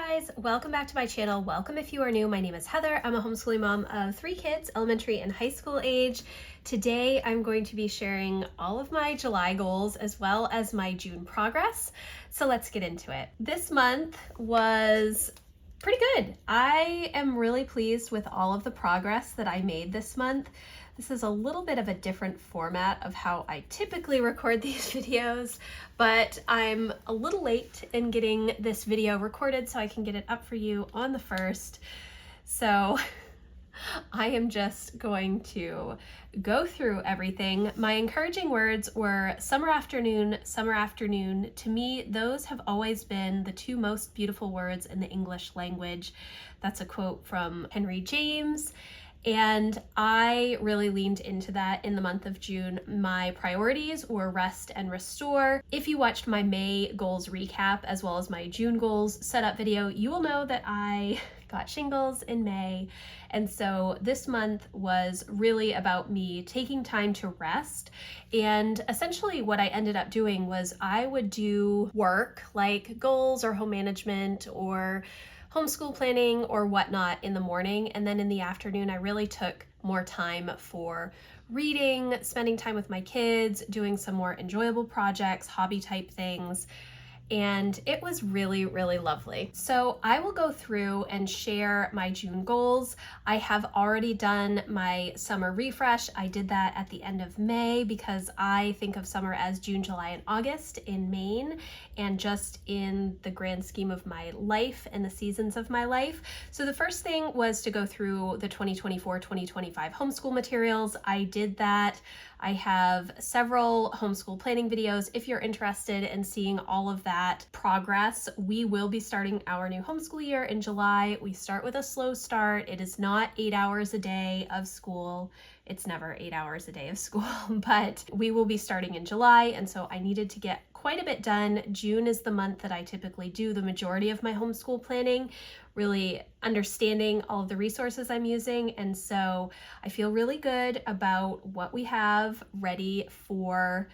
guys, welcome back to my channel. Welcome if you are new. My name is Heather. I'm a homeschooling mom of 3 kids, elementary and high school age. Today I'm going to be sharing all of my July goals as well as my June progress. So let's get into it. This month was pretty good. I am really pleased with all of the progress that I made this month. This is a little bit of a different format of how I typically record these videos, but I'm a little late in getting this video recorded so I can get it up for you on the 1st. So I am just going to go through everything. My encouraging words were summer afternoon, summer afternoon. To me, those have always been the 2 most beautiful words in the English language. That's a quote from Henry James. And I really leaned into that in the month of June. My priorities were rest and restore. If you watched my May goals recap as well as my June goals setup video, you will know that I got shingles in May. And so this month was really about me taking time to rest. And essentially what I ended up doing was I would do work like goals or home management or homeschool planning or whatnot in the morning, and then in the afternoon I really took more time for reading, spending time with my kids, doing some more enjoyable projects, hobby type things, and it was really, really lovely. So I will go through and share my June goals. I have already done my summer refresh. I did that at the end of May because I think of summer as June, July, and August in Maine, and just in the grand scheme of my life and the seasons of my life. So the first thing was to go through the 2024-2025 homeschool materials. I did that. I have several homeschool planning videos. If you're interested in seeing all of that progress, we will be starting our new homeschool year in July. We start with a slow start. It is not 8 hours a day of school. It's never 8 hours a day of school, but we will be starting in July. And so I needed to get quite a bit done. June is the month that I typically do the majority of my homeschool planning, really understanding all of the resources I'm using. And so I feel really good about what we have ready for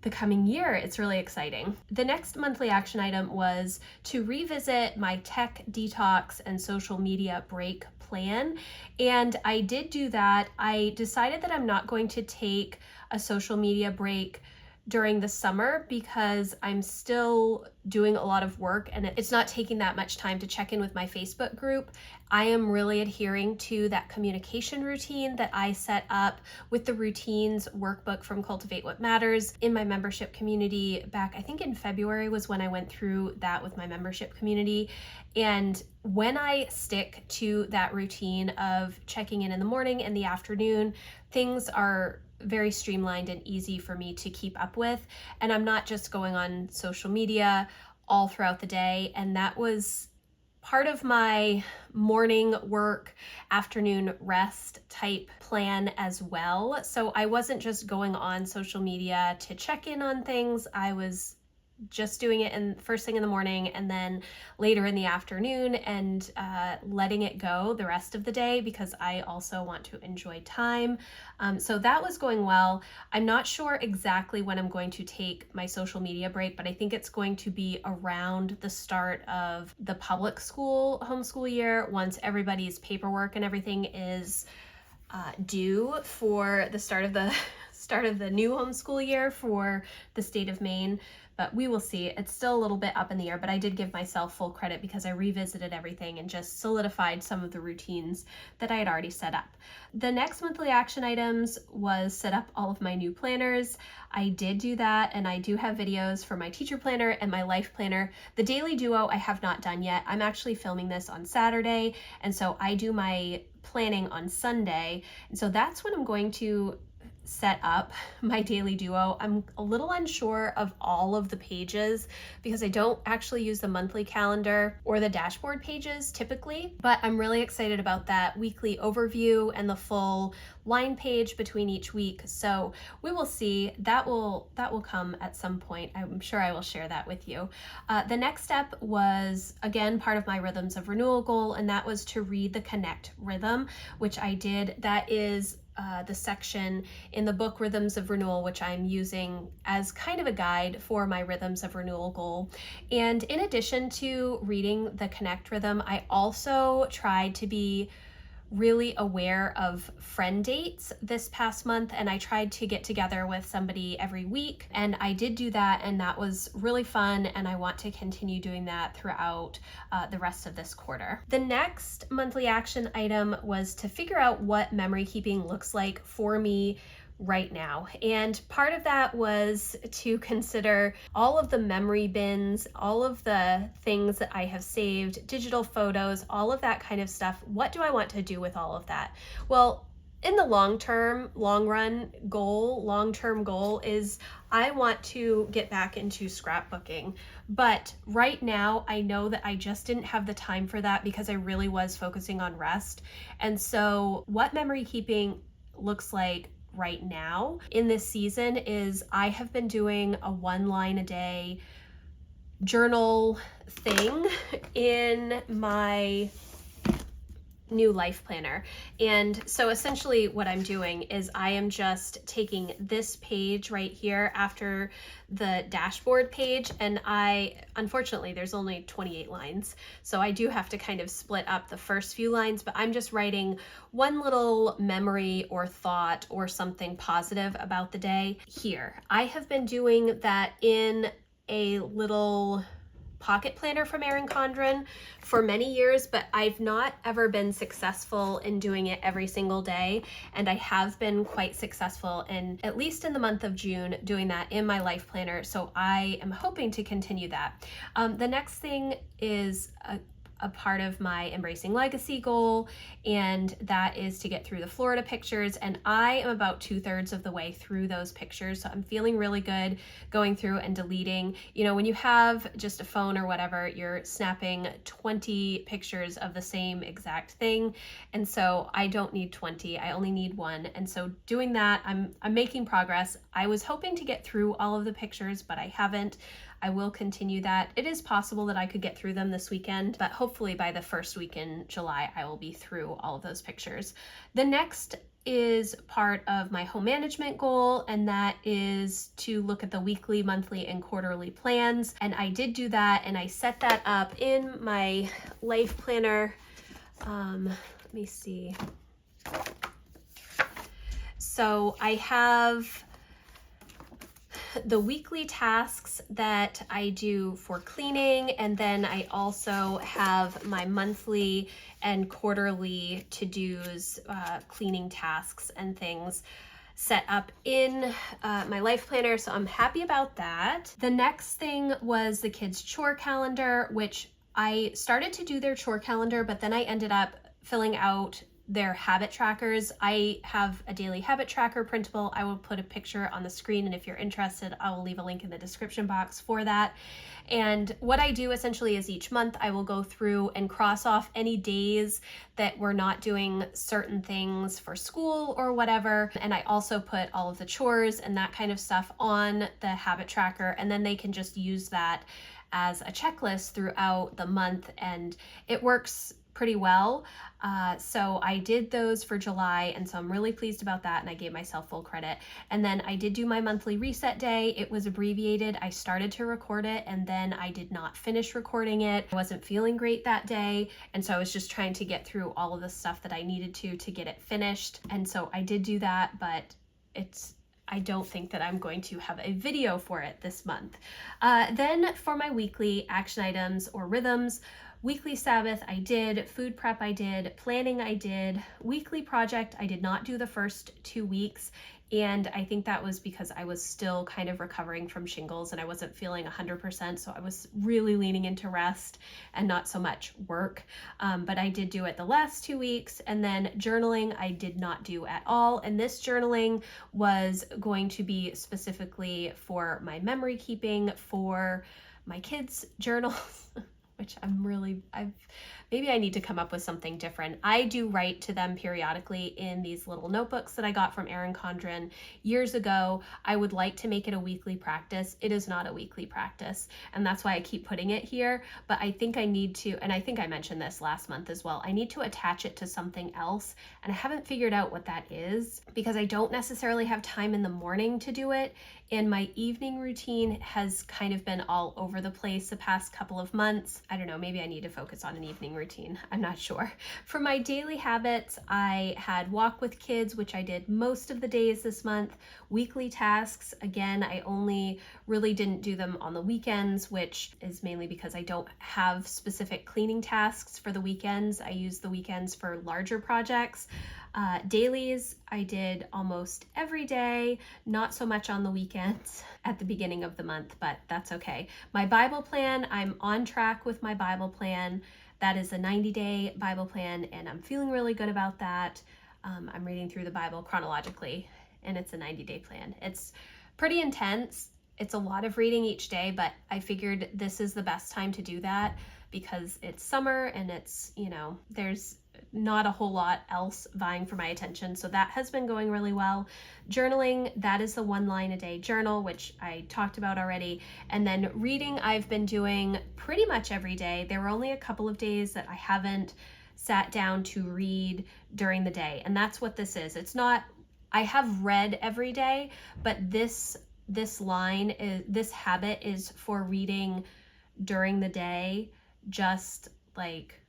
the coming year. It's really exciting. The next monthly action item was to revisit my tech detox and social media break plan. And I did do that. I decided that I'm not going to take a social media break during the summer because I'm still doing a lot of work and it's not taking that much time to check in with my Facebook group. I am really adhering to that communication routine that I set up with the routines workbook from Cultivate What Matters in my membership community back, I think in February was when I went through that with my membership community. And when I stick to that routine of checking in the morning and the afternoon, things are very streamlined and easy for me to keep up with. And I'm not just going on social media all throughout the day. And that was part of my morning work, afternoon rest type plan as well. So I wasn't just going on social media to check in on things. I was just doing it in first thing in the morning and then later in the afternoon and letting it go the rest of the day because I also want to enjoy time. So that was going well. I'm not sure exactly when I'm going to take my social media break, but I think it's going to be around the start of the public school homeschool year once everybody's paperwork and everything is due for the start of the new homeschool year for the state of Maine. But we will see. It's still a little bit up in the air, but I did give myself full credit because I revisited everything and just solidified some of the routines that I had already set up. The next monthly action items was set up all of my new planners. I did do that, and I do have videos for my teacher planner and my life planner. The daily duo I have not done yet. I'm actually filming this on Saturday, and so I do my planning on Sunday. And so that's when I'm going to set up my daily duo. I'm a little unsure of all of the pages because I don't actually use the monthly calendar or the dashboard pages typically, but I'm really excited about that weekly overview and the full line page between each week. So we will see. That will come at some point. I'm sure I will share that with you. The next step was, again, part of my Rhythms of Renewal goal, and that was to read the Connect Rhythm, which I did. That is the section in the book Rhythms of Renewal, which I'm using as kind of a guide for my Rhythms of Renewal goal. And in addition to reading the Connect Rhythm, I also tried to be really aware of friend dates this past month, and I tried to get together with somebody every week, and I did do that, and that was really fun, and I want to continue doing that throughout the rest of this quarter. The next monthly action item was to figure out what memory keeping looks like for me right now. And part of that was to consider all of the memory bins, all of the things that I have saved, digital photos, all of that kind of stuff. What do I want to do with all of that? Well, in the long-term goal is I want to get back into scrapbooking. But right now, I know that I just didn't have the time for that because I really was focusing on rest. And so what memory keeping looks like right now in this season is I have been doing a 1 line a day journal thing in my new life planner. And so essentially what I'm doing is I am just taking this page right here after the dashboard page, and unfortunately there's only 28 lines, so I do have to kind of split up the first few lines, but I'm just writing one little memory or thought or something positive about the day here. I have been doing that in a little pocket planner from Erin Condren for many years, but I've not ever been successful in doing it every single day. And I have been quite successful in, at least in the month of June, doing that in my life planner. So I am hoping to continue that. The next thing is a part of my Embracing Legacy goal, and that is to get through the Florida pictures, and I am about 2/3 of the way through those pictures, so I'm feeling really good going through and deleting. You know, when you have just a phone or whatever, you're snapping 20 pictures of the same exact thing, and so I don't need 20, I only need 1, and so doing that, I'm making progress. I was hoping to get through all of the pictures, but I haven't. I will continue that. It is possible that I could get through them this weekend, but hopefully by the first week in July, I will be through all of those pictures. The next is part of my home management goal, and that is to look at the weekly, monthly, and quarterly plans. And I did do that, and I set that up in my life planner. Let me see. So I have the weekly tasks that I do for cleaning, and then I also have my monthly and quarterly to-dos, cleaning tasks and things set up in my life planner, so I'm happy about that. The next thing was the kids' chore calendar, which I started to do their chore calendar, but then I ended up filling out their habit trackers. I have a daily habit tracker printable. I will put a picture on the screen, and if you're interested, I will leave a link in the description box for that. And what I do essentially is each month I will go through and cross off any days that we're not doing certain things for school or whatever. And I also put all of the chores and that kind of stuff on the habit tracker, and then they can just use that as a checklist throughout the month, and it works pretty well. So I did those for July, and so I'm really pleased about that, and I gave myself full credit. And then I did do my monthly reset day. It was abbreviated. I started to record it, and then I did not finish recording it. I wasn't feeling great that day, and so I was just trying to get through all of the stuff that I needed to get it finished. And so I did do that, but I don't think that I'm going to have a video for it this month. Then for my weekly action items or rhythms, weekly Sabbath I did, food prep I did, planning I did, weekly project I did not do the first 2 weeks, and I think that was because I was still kind of recovering from shingles and I wasn't feeling 100%, so I was really leaning into rest and not so much work, but I did do it the last 2 weeks. And then journaling I did not do at all, and this journaling was going to be specifically for my memory keeping, for my kids' journals. which maybe I need to come up with something different. I do write to them periodically in these little notebooks that I got from Erin Condren years ago. I would like to make it a weekly practice. It is not a weekly practice, and that's why I keep putting it here. But I think I need to, and I think I mentioned this last month as well, I need to attach it to something else, and I haven't figured out what that is because I don't necessarily have time in the morning to do it, and my evening routine has kind of been all over the place the past couple of months. I don't know, maybe I need to focus on an evening routine. I'm not sure. For my daily habits, I had walk with kids, which I did most of the days this month. Weekly tasks, again, I only really didn't do them on the weekends, which is mainly because I don't have specific cleaning tasks for the weekends. I use the weekends for larger projects. Dailies, I did almost every day, not so much on the weekends at the beginning of the month, but that's okay. My Bible plan, I'm on track with my Bible plan. That is a 90-day Bible plan, and I'm feeling really good about that. I'm reading through the Bible chronologically, and it's a 90-day plan. It's pretty intense. It's a lot of reading each day, but I figured this is the best time to do that because it's summer and it's, there's not a whole lot else vying for my attention. So that has been going really well. Journaling, that is the 1 line a day journal, which I talked about already. And then reading, I've been doing pretty much every day. There were only a couple of days that I haven't sat down to read during the day. And that's what this is. It's not, I have read every day, but this habit is for reading during the day, just like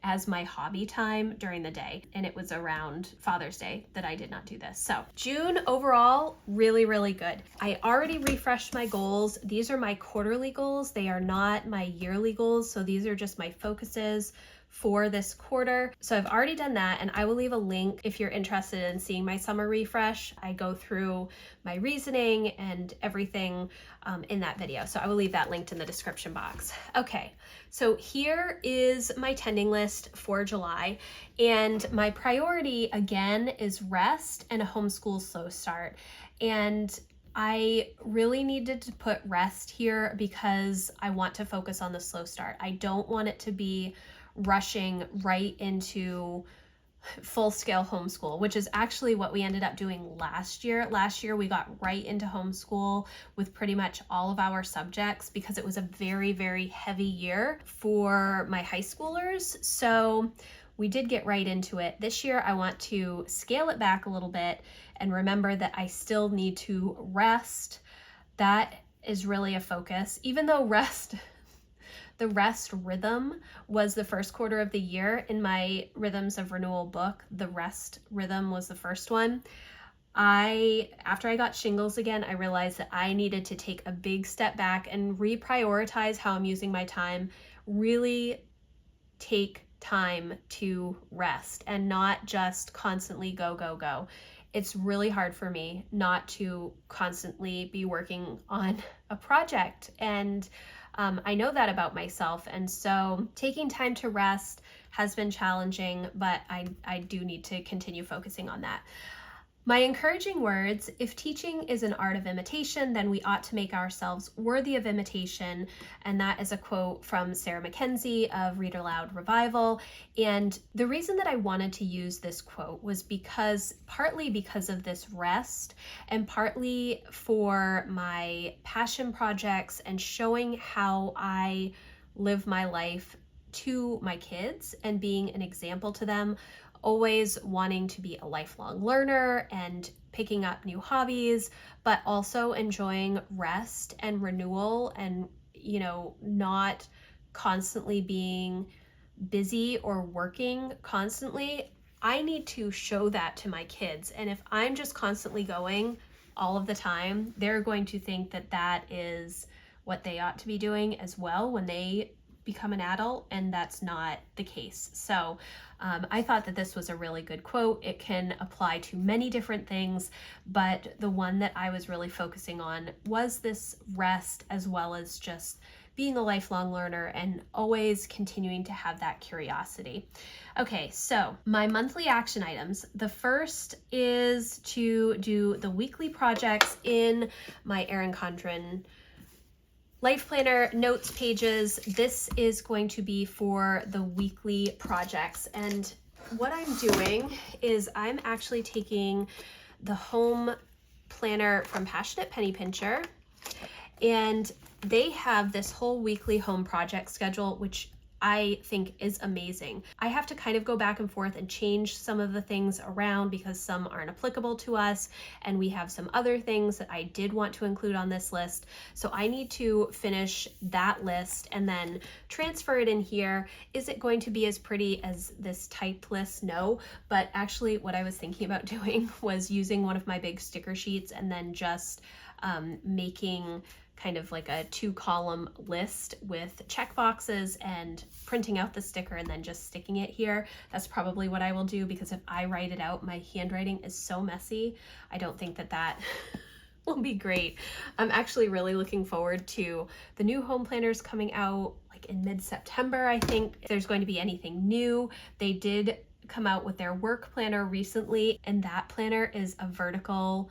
as my hobby time during the day. And it was around Father's Day that I did not do this. So June overall, really, really good. I already refreshed my goals. These are my quarterly goals. They are not my yearly goals. So these are just my focuses for this quarter. So I've already done that, and I will leave a link if you're interested in seeing my summer refresh. I go through my reasoning and everything in that video. So I will leave that linked in the description box. Okay, so here is my tending list for July, and my priority again is rest and a homeschool slow start. And I really needed to put rest here because I want to focus on the slow start. I don't want it to be rushing right into full-scale homeschool, which is actually what we ended up doing last year. Last year we got right into homeschool with pretty much all of our subjects because it was a very, very heavy year for my high schoolers. So we did get right into it. This year I want to scale it back a little bit and remember that I still need to rest. That is really a focus, even though the rest rhythm was the first quarter of the year in my Rhythms of Renewal book. The rest rhythm was the first one. After I got shingles again, I realized that I needed to take a big step back and reprioritize how I'm using my time, really take time to rest and not just constantly go, go, go. It's really hard for me not to constantly be working on a project, and I know that about myself, and so taking time to rest has been challenging, but I do need to continue focusing on that. My encouraging words: if teaching is an art of imitation, then we ought to make ourselves worthy of imitation. And that is a quote from Sarah Mackenzie of Read Aloud Revival. And the reason that I wanted to use this quote was partly because of this rest, and partly for my passion projects and showing how I live my life to my kids and being an example to them, always wanting to be a lifelong learner and picking up new hobbies, but also enjoying rest and renewal and, not constantly being busy or working constantly. I need to show that to my kids. And if I'm just constantly going all of the time, they're going to think that that is what they ought to be doing as well when they become an adult, and that's not the case. So I thought that this was a really good quote. It can apply to many different things, but the one that I was really focusing on was this rest, as well as just being a lifelong learner and always continuing to have that curiosity. Okay, so my monthly action items. The first is to do the weekly projects in my Erin Condren Life planner notes pages. This is going to be for the weekly projects. And what I'm doing is I'm actually taking the home planner from Passionate Penny Pincher, and they have this whole weekly home project schedule, which I think is amazing. I have to kind of go back and forth and change some of the things around because some aren't applicable to us, and we have some other things that I did want to include on this list. So I need to finish that list and then transfer it in here. Is it going to be as pretty as this typed list? No, but actually what I was thinking about doing was using one of my big sticker sheets and then just making kind of like a 2-column list with check boxes and printing out the sticker and then just sticking it here. That's probably what I will do, because if I write it out, my handwriting is so messy. I don't think that will be great. I'm actually really looking forward to the new home planners coming out like in mid-September, I think. If there's going to be anything new, they did come out with their work planner recently, and that planner is a vertical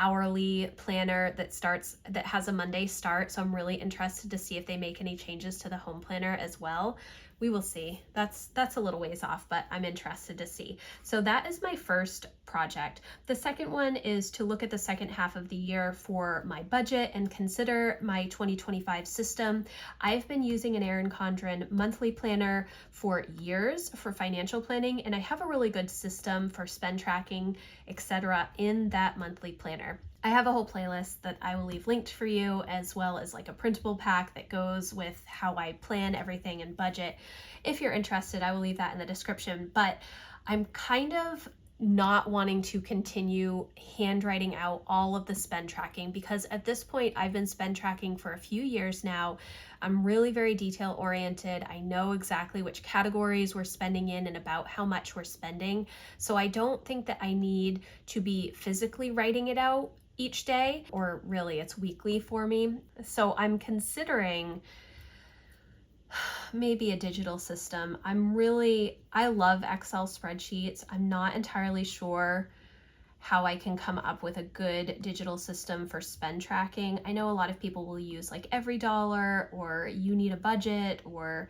hourly planner that has a Monday start. So I'm really interested to see if they make any changes to the home planner as well. We will see. That's a little ways off, but I'm interested to see. So that is my first project. The second one is to look at the second half of the year for my budget and consider my 2025 system. I've been using an Erin Condren monthly planner for years for financial planning, and I have a really good system for spend tracking, etc. in that monthly planner. I have a whole playlist that I will leave linked for you, as well as like a printable pack that goes with how I plan everything and budget. If you're interested, I will leave that in the description, but I'm kind of not wanting to continue handwriting out all of the spend tracking, because at this point I've been spend tracking for a few years now. I'm really very detail oriented. I know exactly which categories we're spending in and about how much we're spending. So I don't think that I need to be physically writing it out each day, or really it's weekly for me. So I'm considering maybe a digital system. I love Excel spreadsheets. I'm not entirely sure how I can come up with a good digital system for spend tracking. I know a lot of people will use like EveryDollar or You Need a Budget, or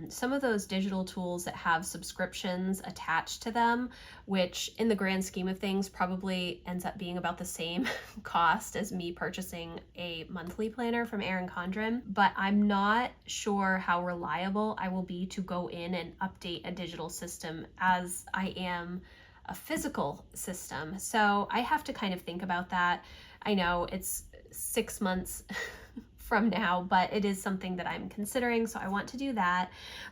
some of those digital tools that have subscriptions attached to them, which in the grand scheme of things probably ends up being about the same cost as me purchasing a monthly planner from Erin Condren. But I'm not sure how reliable I will be to go in and update a digital system as I am a physical system. So I have to kind of think about that. I know it's 6 months from now, but it is something that I'm considering, so I want to do that.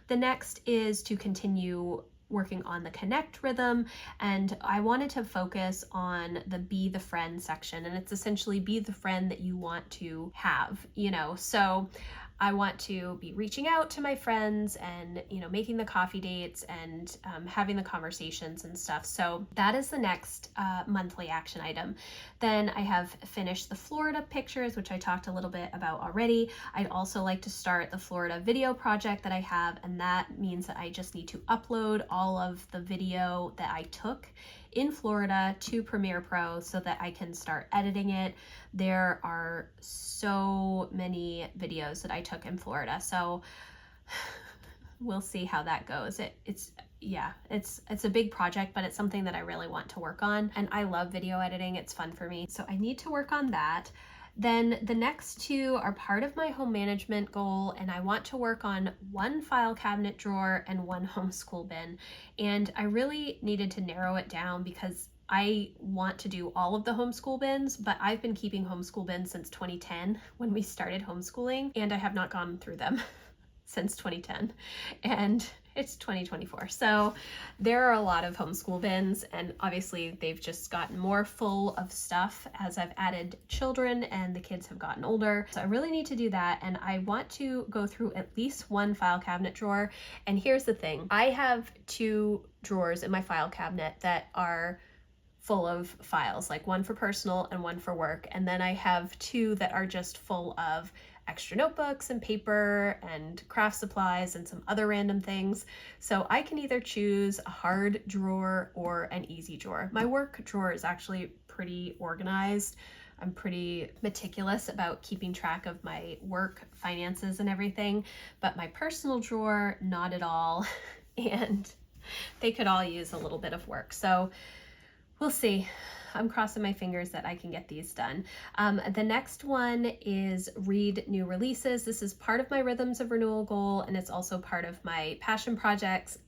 The next is to continue working on the connect rhythm, and I wanted to focus on the be the friend section, and it's essentially be the friend that you want to have, so I want to be reaching out to my friends and, making the coffee dates and having the conversations and stuff. So that is the next monthly action item. Then I have finished the Florida pictures, which I talked a little bit about already. I'd also like to start the Florida video project that I have, and that means that I just need to upload all of the video that I took in Florida to Premiere Pro so that I can start editing it. There are so many videos that I took in Florida, so we'll see how that goes. It's a big project, but it's something that I really want to work on, and I love video editing. It's fun for me, so I need to work on that. Then the next two are part of my home management goal, and I want to work on one file cabinet drawer and one homeschool bin. And I really needed to narrow it down because I want to do all of the homeschool bins, but I've been keeping homeschool bins since 2010 when we started homeschooling, and I have not gone through them since 2010. And it's 2024. So there are a lot of homeschool bins, and obviously they've just gotten more full of stuff as I've added children and the kids have gotten older. So I really need to do that, and I want to go through at least one file cabinet drawer. And here's the thing, I have 2 drawers in my file cabinet that are full of files, like one for personal and one for work. And then I have 2 that are just full of extra notebooks and paper and craft supplies and some other random things. So I can either choose a hard drawer or an easy drawer. My work drawer is actually pretty organized. I'm pretty meticulous about keeping track of my work, finances, and everything, but my personal drawer, not at all. And they could all use a little bit of work. So we'll see. I'm crossing my fingers that I can get these done. The next one is read new releases. This is part of my Rhythms of Renewal goal, and it's also part of my passion projects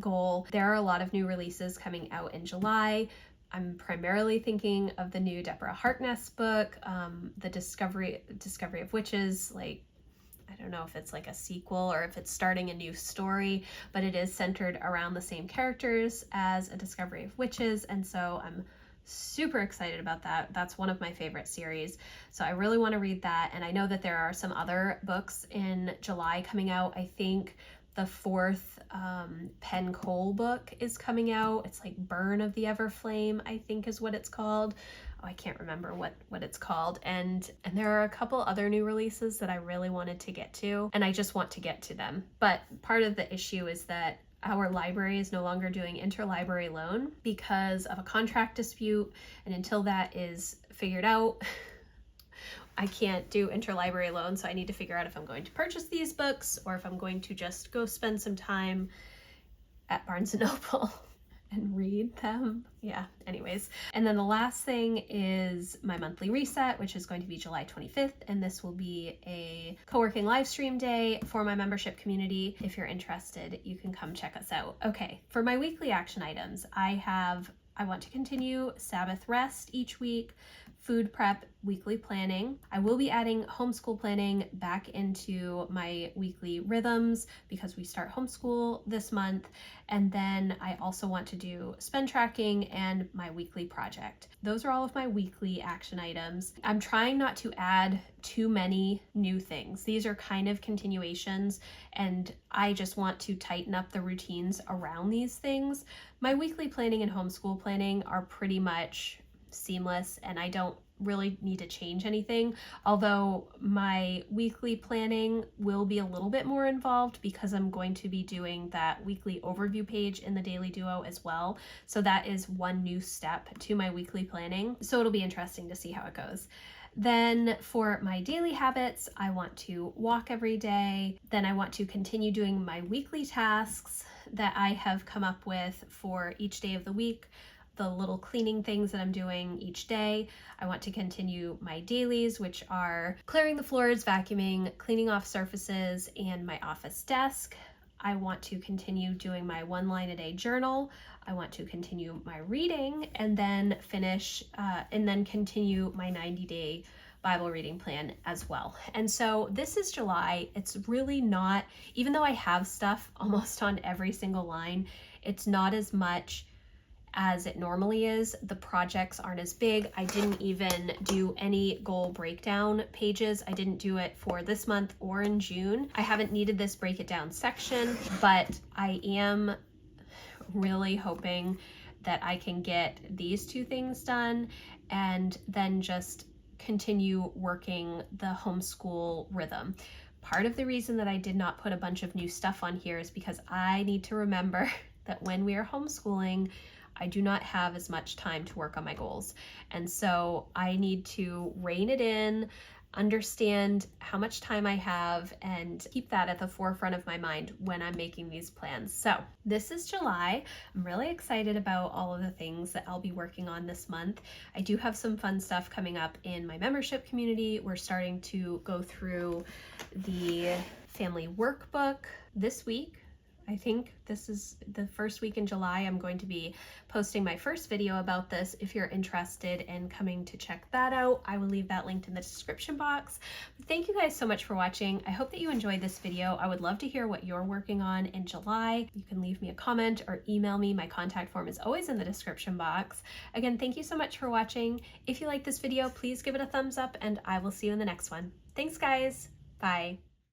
goal. There are a lot of new releases coming out in July. I'm primarily thinking of the new Deborah Harkness book, the Discovery of Witches. Like, I don't know if it's like a sequel or if it's starting a new story, but it is centered around the same characters as A Discovery of Witches, and so I'm super excited about that. That's one of my favorite series, so I really want to read that. And I know that there are some other books in July coming out. I think the fourth Penn Cole book is coming out. It's like Burn of the Everflame, I think is what it's called. Oh, I can't remember what it's called. And there are a couple other new releases that I really wanted to get to, and I just want to get to them. But part of the issue is that our library is no longer doing interlibrary loan because of a contract dispute, and until that is figured out, I can't do interlibrary loan. So I need to figure out if I'm going to purchase these books or if I'm going to just go spend some time at Barnes & Noble and read them. Yeah, anyways. And then the last thing is my monthly reset, which is going to be July 25th. And this will be a co-working live stream day for my membership community. If you're interested, you can come check us out. Okay, for my weekly action items, I want to continue Sabbath rest each week, food prep, weekly planning. I will be adding homeschool planning back into my weekly rhythms because we start homeschool this month. And then I also want to do spend tracking and my weekly project. Those are all of my weekly action items. I'm trying not to add too many new things. These are kind of continuations, and I just want to tighten up the routines around these things. My weekly planning and homeschool planning are pretty much seamless, and I don't really need to change anything, although my weekly planning will be a little bit more involved because I'm going to be doing that weekly overview page in the Daily Duo as well. So that is one new step to my weekly planning. So it'll be interesting to see how it goes. Then for my daily habits, I want to walk every day. Then I want to continue doing my weekly tasks that I have come up with for each day of the week, the little cleaning things that I'm doing each day. I want to continue my dailies, which are clearing the floors, vacuuming, cleaning off surfaces, and my office desk. I want to continue doing my 1 line a day journal. I want to continue my reading and then continue my 90-day Bible reading plan as well. And so this is July. It's really not, even though I have stuff almost on every single line, it's not as much as it normally is. The projects aren't as big. I didn't even do any goal breakdown pages. I didn't do it for this month or in June. I haven't needed this break it down section, but I am really hoping that I can get these two things done and then just continue working the homeschool rhythm. Part of the reason that I did not put a bunch of new stuff on here is because I need to remember that when we are homeschooling, I do not have as much time to work on my goals. And so I need to rein it in, understand how much time I have, and keep that at the forefront of my mind when I'm making these plans. So this is July. I'm really excited about all of the things that I'll be working on this month. I do have some fun stuff coming up in my membership community. We're starting to go through the family workbook this week. I think this is the first week in July. I'm going to be posting my first video about this. If you're interested in coming to check that out, I will leave that linked in the description box. But thank you guys so much for watching. I hope that you enjoyed this video. I would love to hear what you're working on in July. You can leave me a comment or email me. My contact form is always in the description box. Again, thank you so much for watching. If you like this video, please give it a thumbs up, and I will see you in the next one. Thanks, guys. Bye.